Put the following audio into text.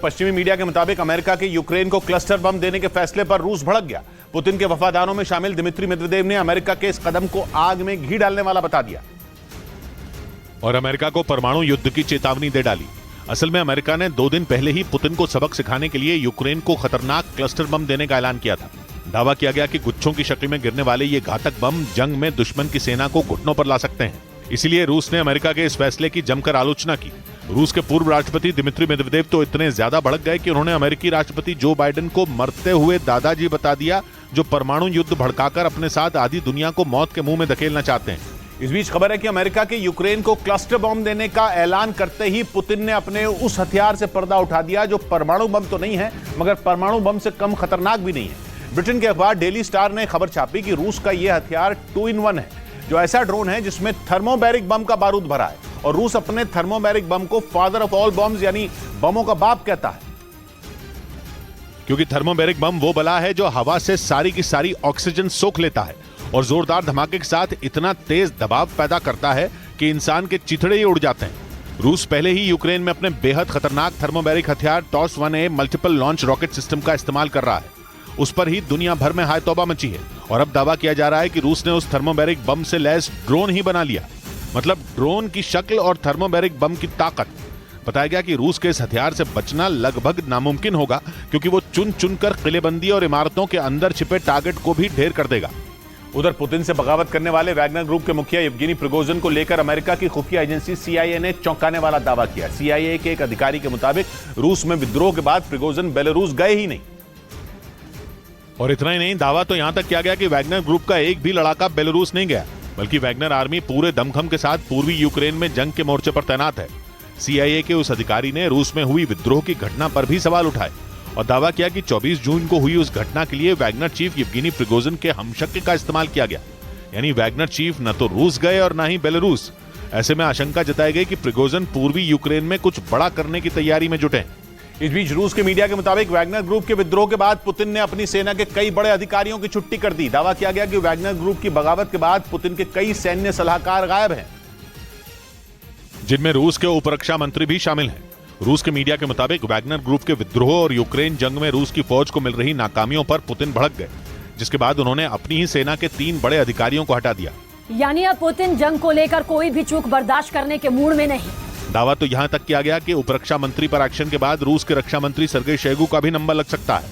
पश्चिमी मीडिया के मुताबिक अमेरिका के यूक्रेन को क्लस्टर बम देने के फैसले पर रूस भड़क गया। पुतिन के वफादारों में शामिल दिमित्री मेदवेदेव ने अमेरिका के इस कदम को आग में घी डालने वाला बता दिया और अमेरिका को परमाणु युद्ध की चेतावनी दे डाली। असल में अमेरिका ने 2 दिन पहले ही पुतिन को सबक सिखाने के लिए यूक्रेन को खतरनाक क्लस्टर बम देने का ऐलान किया था। दावा किया गया कि गुच्छों की शक्ल में गिरने वाले ये घातक बम जंग में दुश्मन की सेना को घुटनों पर ला सकते हैं। इसीलिए रूस ने अमेरिका के इस फैसले की जमकर आलोचना की। रूस के पूर्व राष्ट्रपति दिमित्री मेदवेदेव तो इतने ज्यादा भड़क गए कि उन्होंने अमेरिकी राष्ट्रपति जो बाइडेन को मरते हुए दादाजी बता दिया, जो परमाणु युद्ध भड़काकर अपने साथ आधी दुनिया को मौत के मुंह में धकेलना चाहते हैं। इस बीच खबर है कि अमेरिका के यूक्रेन को क्लस्टर बम देने का ऐलान करते ही पुतिन ने अपने उस हथियार से पर्दा उठा दिया जो परमाणु बम तो नहीं है, मगर परमाणु बम से कम खतरनाक भी नहीं है। ब्रिटेन के अखबार डेली स्टार ने खबर छापी कि रूस का यह हथियार 2-in-1 है, जो ऐसा ड्रोन है जिसमें थर्मोबैरिक बम का बारूद भरा है, और रूस अपने थर्मोबैरिक बम को फादर ऑफ ऑल बम्स यानी बमों का बाप कहता है, क्योंकि थर्मोबैरिक बम वो बला है जो हवा से सारी की सारी ऑक्सीजन सोख लेता है और जोरदार धमाके के साथ इतना तेज दबाव पैदा करता है कि इंसान के चिथड़े ही उड़ जाते हैं। रूस पहले ही यूक्रेन में अपने बेहद खतरनाक थर्मोबैरिक हथियार TORS-1A multiple launch rocket system का इस्तेमाल कर रहा है। उस पर ही दुनिया भर में हाय तौबा मची है और अब दावा किया जा रहा है कि रूस ने उस थर्मोबैरिक बम से लैस ड्रोन ही बना लिया। मतलब ड्रोन की शक्ल और थर्मोबैरिक बम की ताकत। बताया गया कि रूस के इस हथियार से बचना लगभग नामुमकिन होगा, क्योंकि वो चुन चुनकर किलेबंदी और इमारतों के अंदर छिपे टारगेट को भी ढेर कर देगा। उधर पुतिन से बगावत करने वाले वैगनर ग्रुप के मुखिया येवगेनी प्रिगोजिन को लेकर अमेरिका की खुफिया एजेंसी CIA ने चौंकाने वाला दावा किया। CIA के एक अधिकारी के मुताबिक रूस में विद्रोह के बाद प्रिगोजिन बेलारूस गए ही नहीं। और इतना ही नहीं, दावा तो यहां तक किया गया कि वैगनर ग्रुप का एक भी लड़ाका बेलारूस नहीं गया, बल्कि वैगनर आर्मी पूरे दमखम के साथ पूर्वी यूक्रेन में जंग के मोर्चे पर तैनात है। CIA के उस अधिकारी ने रूस में हुई विद्रोह की घटना पर भी सवाल उठाए और दावा किया कि 24 जून को हुई उस घटना के लिए वैगनर चीफ येवगेनी प्रिगोजिन के हमशक्ल का इस्तेमाल किया गया। यानी वैगनर चीफ न तो रूस गए और न ही बेलारूस। ऐसे में आशंका जताई गई कि प्रिगोजिन पूर्वी यूक्रेन में कुछ बड़ा करने की तैयारी में जुटे हैं। इस बीच रूस के मीडिया के मुताबिक वैगनर ग्रुप के विद्रोह के बाद पुतिन ने अपनी सेना के कई बड़े अधिकारियों की छुट्टी कर दी। दावा किया गया कि वैगनर ग्रुप की बगावत के बाद पुतिन के कई सैन्य सलाहकार गायब हैं, जिनमें रूस के उपरक्षा मंत्री भी शामिल हैं। रूस के मीडिया के मुताबिक वैगनर ग्रुप के विद्रोह और यूक्रेन जंग में रूस की फौज को मिल रही नाकामियों पर पुतिन भड़क गए, जिसके बाद उन्होंने अपनी ही सेना के 3 बड़े अधिकारियों को हटा दिया। यानी अब पुतिन जंग को लेकर कोई भी चूक बर्दाश्त करने के मूड में नहीं। दावा तो यहां तक किया गया कि उपरक्षा मंत्री पर एक्शन के बाद रूस के रक्षा मंत्री सर्गेई शोइगु का भी नंबर लग सकता है।